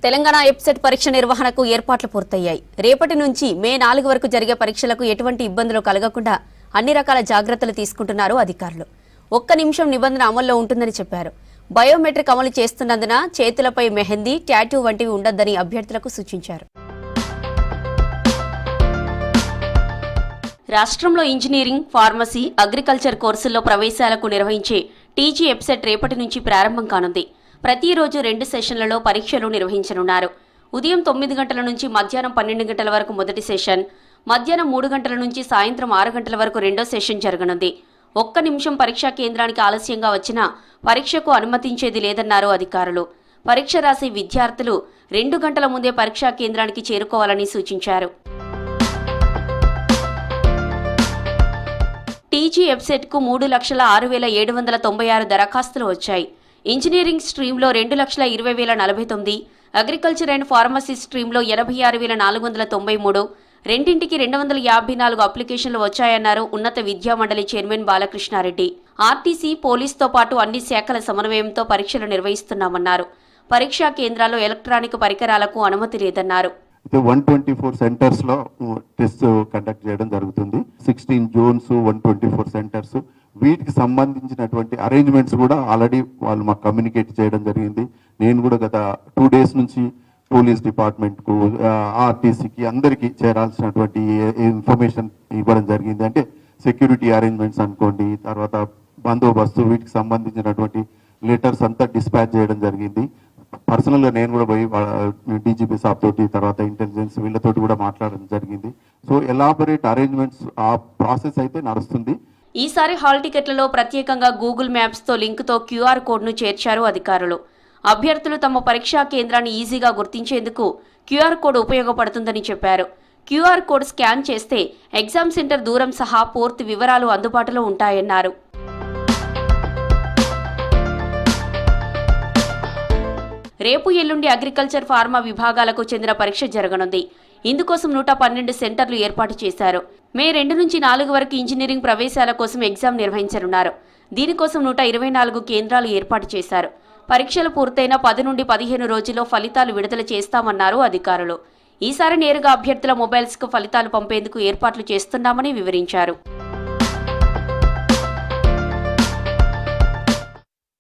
తెలంగాణ ఎప్సెట్ పరీక్ష నిర్వహణకు ఏర్పాట్లు పూర్తయ్యాయి. రేపటి నుంచి మే 4 వరకు జరిగే పరీక్షలకు ఎటువంటి ఇబ్బందులు కలగకుండా అన్ని రకాల జాగ్రత్తలు తీసుకుంటున్నారు అధికారులు. ఒక్క నిమిషం నిబంధన అమల్లో ఉంటుందని చెప్పారు. బయోమెట్రిక్ అమలు చేస్తున్నందున చేతులపై మెహందీ, టాటూ వంటివి ఉండొద్దని అభ్యర్థులకు సూచించారు. రాష్ట్రంలో ఇంజనీరింగ్, ఫార్మసీ, అగ్రికల్చర్ కోర్సుల్లో ప్రవేశాలకు నిర్వహించే టీజీ ఎప్సెట్ రేపటి నుంచి ప్రారంభం కానుంది. ప్రతిరోజు 2 సెషన్లలో పరీక్షలు నిర్వహించనున్నారు. ఉదయం 9 గంటల నుంచి మధ్యాహ్నం 12 గంటల వరకు మొదటి సెషన్, మధ్యాహ్నం 3 గంటల నుంచి సాయంత్రం 6 గంటల వరకు రెండో సెషన్ జరగనుంది. ఒక్క నిమిషం పరీక్షా కేంద్రానికి ఆలస్యంగా వచ్చినా పరీక్షకు అనుమతించేది లేదన్నారు అధికారులు. పరీక్ష రాసే విద్యార్థులు 2 గంటల ముందే పరీక్షా కేంద్రానికి చేరుకోవాలని సూచించారు. టీజీ ఎప్సెట్కు 3,06,796 దరఖాస్తులు వచ్చాయి. ఇంజనీరింగ్ స్ట్రీమ్లో 2,20,049, అగ్రికల్చర్ అండ్ ఫార్మసీ స్ట్రీమ్లో 86,493, రెండింటికి 254 అప్లికేషన్లు వచ్చాయన్నారు ఉన్నత విద్యామండలి చైర్మన్ బాలకృష్ణారెడ్డి. ఆర్టీసీ, పోలీసుతో పాటు అన్ని శాఖల సమన్వయంతో పరీక్షలు నిర్వహిస్తున్నామన్నారు. పరీక్షా కేంద్రాల్లో ఎలక్ట్రానిక్ పరికరాలకు అనుమతి లేదన్నారు. 124 సెంటర్స్ లో టెస్ట్ కండక్ట్ చేయడం జరుగుతుంది. 16 జోన్స్, 124 సెంటర్స్. వీటికి సంబంధించినటువంటి అరేంజ్మెంట్స్ కూడా ఆల్రెడీ వాళ్ళు మాకు కమ్యూనికేట్ చేయడం జరిగింది. నేను కూడా గత 2 days నుంచి పోలీస్ డిపార్ట్మెంట్కు, ఆర్టీసీకి అందరికీ చేరాల్సినటువంటి ఇన్ఫర్మేషన్ ఇవ్వడం జరిగింది. అంటే సెక్యూరిటీ అరేంజ్మెంట్స్ అనుకోండి, తర్వాత బందోబస్తు, వీటికి సంబంధించినటువంటి లెటర్స్ అంతా డిస్పాచ్ చేయడం జరిగింది. పర్సనల్గా నేను కూడా పోయి డీజీపీ సాబ్ తోటి, తర్వాత ఇంటెలిజెన్స్ వీళ్ళతోటి కూడా మాట్లాడడం జరిగింది. సో ఎలాబొరేట్ అరేంజ్మెంట్స్ ఆ ప్రాసెస్ అయితే నడుస్తుంది. ఈసారి హాల్ టికెట్లలో ప్రత్యేకంగా గూగుల్ మ్యాప్స్తో లింకుతో క్యూఆర్ కోడ్ను చేర్చారు అధికారులు. అభ్యర్థులు తమ పరీక్షా కేంద్రాన్ని ఈజీగా గుర్తించేందుకు క్యూఆర్ కోడ్ ఉపయోగపడుతుందని చెప్పారు. క్యూఆర్ కోడ్ స్కాన్ చేస్తే ఎగ్జామ్ సెంటర్ దూరం సహా పూర్తి వివరాలు అందుబాటులో ఉంటాయన్నారు. రేపు ఎల్లుండి అగ్రికల్చర్, ఫార్మా విభాగాలకు చెందిన పరీక్ష జరగనుంది. ఇందుకోసం 112 సెంటర్లు ఏర్పాటు చేశారు. మే 2 నుంచి 4 వరకు ఇంజనీరింగ్ ప్రవేశాల కోసం ఎగ్జామ్ నిర్వహించనున్నారు. దీనికోసం 124 కేంద్రాలు ఏర్పాటు చేశారు. పరీక్షలు పూర్తయిన 10 నుండి 15 రోజుల్లో ఫలితాలు విడుదల చేస్తామన్నారు అధికారులు. ఈసారి నేరుగా అభ్యర్థుల మొబైల్స్కు ఫలితాలు పంపేందుకు ఏర్పాట్లు చేస్తున్నామని వివరించారు.